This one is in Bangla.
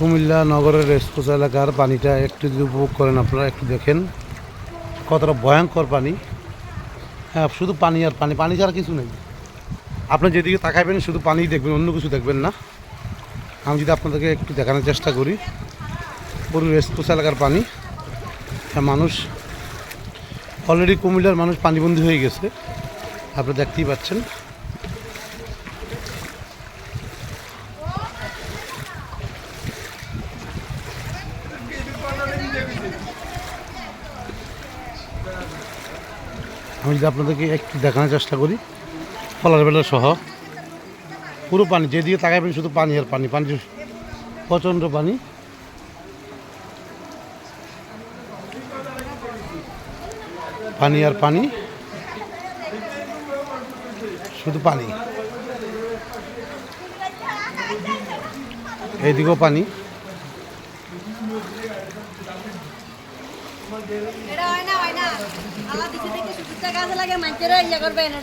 কুমিল্লা নগরের রেসকোর্স এলাকার পানিটা একটু যদি উপভোগ করেন আপনারা, একটু দেখেন কতটা ভয়ঙ্কর পানি। হ্যাঁ, শুধু পানি আর পানি, পানি ছাড়া কিছু নেই। আপনি যেদিকে তাকাইবেন শুধু পানিই দেখবেন, অন্য কিছু দেখবেন না। আমি যদি আপনাদেরকে একটু দেখানোর চেষ্টা করি, পুরো রেসকোর্স এলাকার পানি। হ্যাঁ, মানুষ অলরেডি, কুমিল্লার মানুষ পানিবন্দী হয়ে গেছে, আপনারা দেখতেই পাচ্ছেন। আমি যদি আপনাদেরকে একটু দেখানোর চেষ্টা করি, ফলার বেলা সহ পুরো পানি, যেদিকে তাকাবেন শুধু পানি আর পানি, পানি প্রচণ্ড পানি। পানি আর পানি, শুধু পানি, এইদিকেও পানি। এটা হয় না, হয় না। আল্লাহ দিছে থেকে সুযোগটা কাজে লাগে, মাইকেরা ইয়া করবে না।